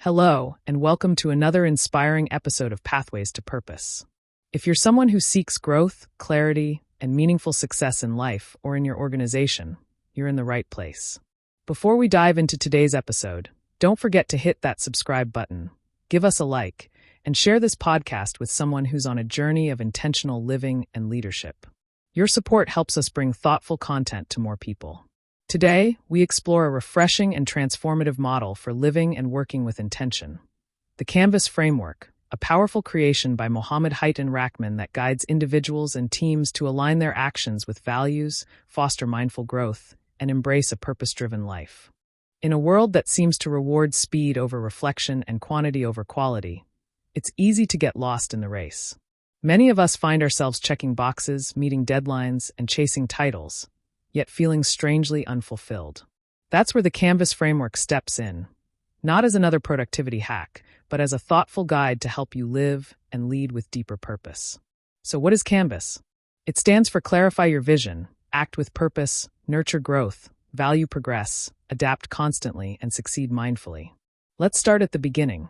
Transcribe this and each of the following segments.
Hello, and welcome to another inspiring episode of Pathways to Purpose. If you're someone who seeks growth, clarity, and meaningful success in life or in your organization, you're in the right place. Before we dive into today's episode, don't forget to hit that subscribe button, give us a like, and share this podcast with someone who's on a journey of intentional living and leadership. Your support helps us bring thoughtful content to more people. Today, we explore a refreshing and transformative model for living and working with intention. The Canvas Framework, a powerful creation by Mohamad Haitan Rachman that guides individuals and teams to align their actions with values, foster mindful growth, and embrace a purpose-driven life. In a world that seems to reward speed over reflection and quantity over quality, it's easy to get lost in the race. Many of us find ourselves checking boxes, meeting deadlines, and chasing titles, yet feeling strangely unfulfilled. That's where the Canvas Framework steps in, not as another productivity hack, but as a thoughtful guide to help you live and lead with deeper purpose. So what is Canvas? It stands for Clarify Your Vision, Act with Purpose, Nurture Growth, Value Progress, Adapt Constantly, and Succeed Mindfully. Let's start at the beginning.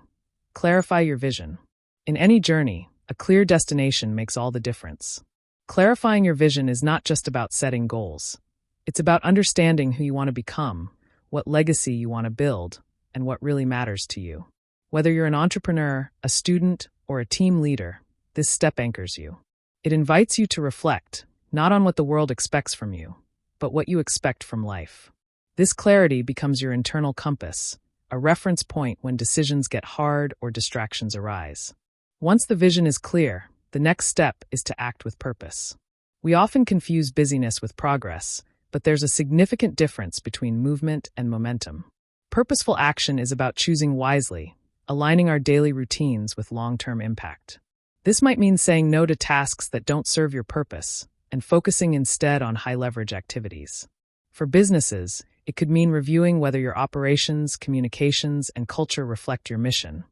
Clarify your vision. In any journey, a clear destination makes all the difference. Clarifying your vision is not just about setting goals. It's about understanding who you want to become, what legacy you want to build, and what really matters to you. Whether you're an entrepreneur, a student, or a team leader, this step anchors you. It invites you to reflect, not on what the world expects from you, but what you expect from life. This clarity becomes your internal compass, a reference point when decisions get hard or distractions arise. Once the vision is clear, the next step is to act with purpose. We often confuse busyness with progress, but there's a significant difference between movement and momentum. Purposeful action is about choosing wisely, aligning our daily routines with long-term impact. This might mean saying no to tasks that don't serve your purpose and focusing instead on high-leverage activities. For businesses, it could mean reviewing whether your operations, communications, and culture reflect your mission,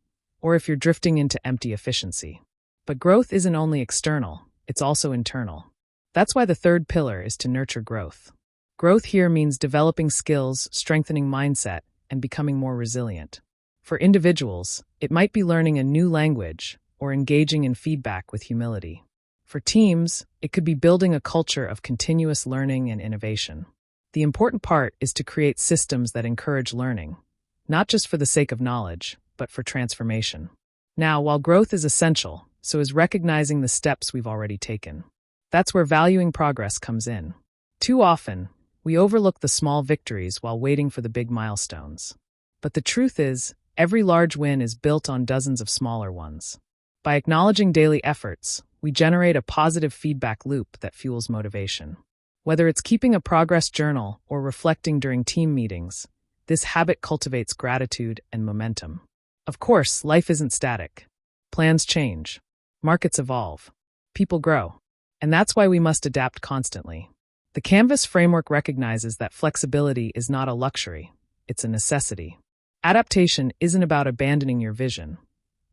or if you're drifting into empty efficiency. But growth isn't only external, it's also internal. That's why the third pillar is to nurture growth. Growth here means developing skills, strengthening mindset, and becoming more resilient. For individuals, it might be learning a new language or engaging in feedback with humility. For teams, it could be building a culture of continuous learning and innovation. The important part is to create systems that encourage learning, not just for the sake of knowledge, but for transformation. Now, while growth is essential, so is recognizing the steps we've already taken. That's where valuing progress comes in. Too often, we overlook the small victories while waiting for the big milestones. But the truth is, every large win is built on dozens of smaller ones. By acknowledging daily efforts, we generate a positive feedback loop that fuels motivation. Whether it's keeping a progress journal or reflecting during team meetings, this habit cultivates gratitude and momentum. Of course, life isn't static. Plans change. Markets evolve. People grow. And that's why we must adapt constantly. The Canvas framework recognizes that flexibility is not a luxury, it's a necessity. Adaptation isn't about abandoning your vision.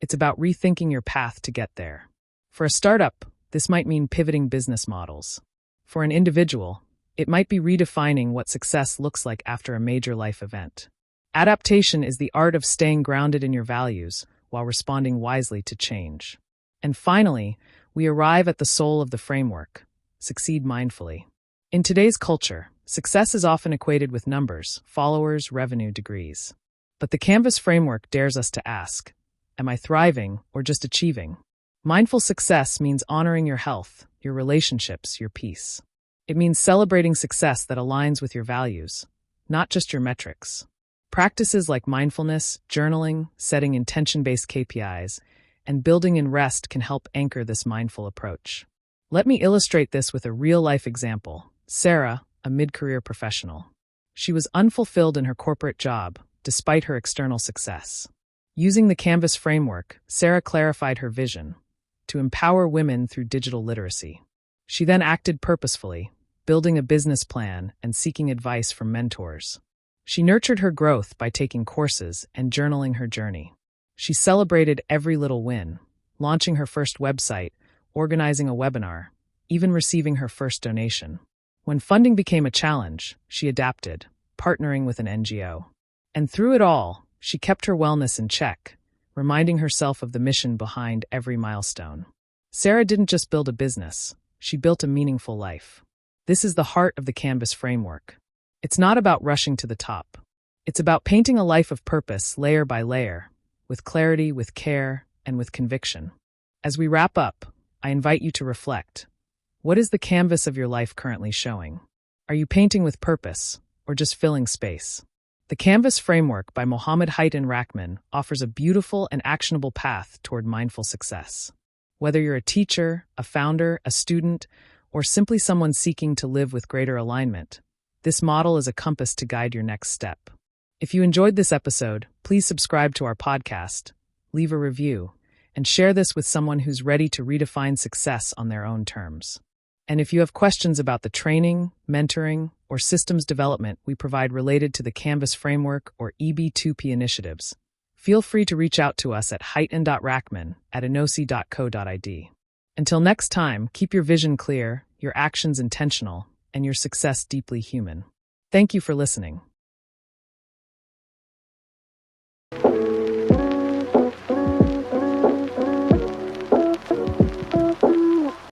It's about rethinking your path to get there. For a startup, this might mean pivoting business models. For an individual, it might be redefining what success looks like after a major life event. Adaptation is the art of staying grounded in your values while responding wisely to change. And finally, we arrive at the soul of the framework: succeed mindfully. In today's culture, success is often equated with numbers, followers, revenue, degrees. But the Canvas framework dares us to ask, am I thriving or just achieving? Mindful success means honoring your health, your relationships, your peace. It means celebrating success that aligns with your values, not just your metrics. Practices like mindfulness, journaling, setting intention-based KPIs, and building in rest can help anchor this mindful approach. Let me illustrate this with a real-life example. Sarah, a mid-career professional. She was unfulfilled in her corporate job, despite her external success. Using the Canvas framework, Sarah clarified her vision: to empower women through digital literacy. She then acted purposefully, building a business plan and seeking advice from mentors. She nurtured her growth by taking courses and journaling her journey. She celebrated every little win, launching her first website, organizing a webinar, even receiving her first donation. When funding became a challenge, she adapted, partnering with an NGO. And through it all, She kept her wellness in check, reminding herself of the mission behind every milestone. Sarah didn't just build a business, she built a meaningful life. This is the heart of the Canvas framework. It's not about rushing to the top. It's about painting a life of purpose layer by layer, with clarity, with care, and with conviction. As we wrap up, I invite you to reflect. What is the canvas of your life currently showing? Are you painting with purpose, or just filling space? The Canvas Framework by Mohamad Haitan Rachman offers a beautiful and actionable path toward mindful success. Whether you're a teacher, a founder, a student, or simply someone seeking to live with greater alignment, this model is a compass to guide your next step. If you enjoyed this episode, please subscribe to our podcast, leave a review, and share this with someone who's ready to redefine success on their own terms. And if you have questions about the training, mentoring, or systems development we provide related to the Canvas Framework or EB2P initiatives, feel free to reach out to us at haitan.rachman@inosi.co.id. Until next time, keep your vision clear, your actions intentional, and your success deeply human. Thank you for listening.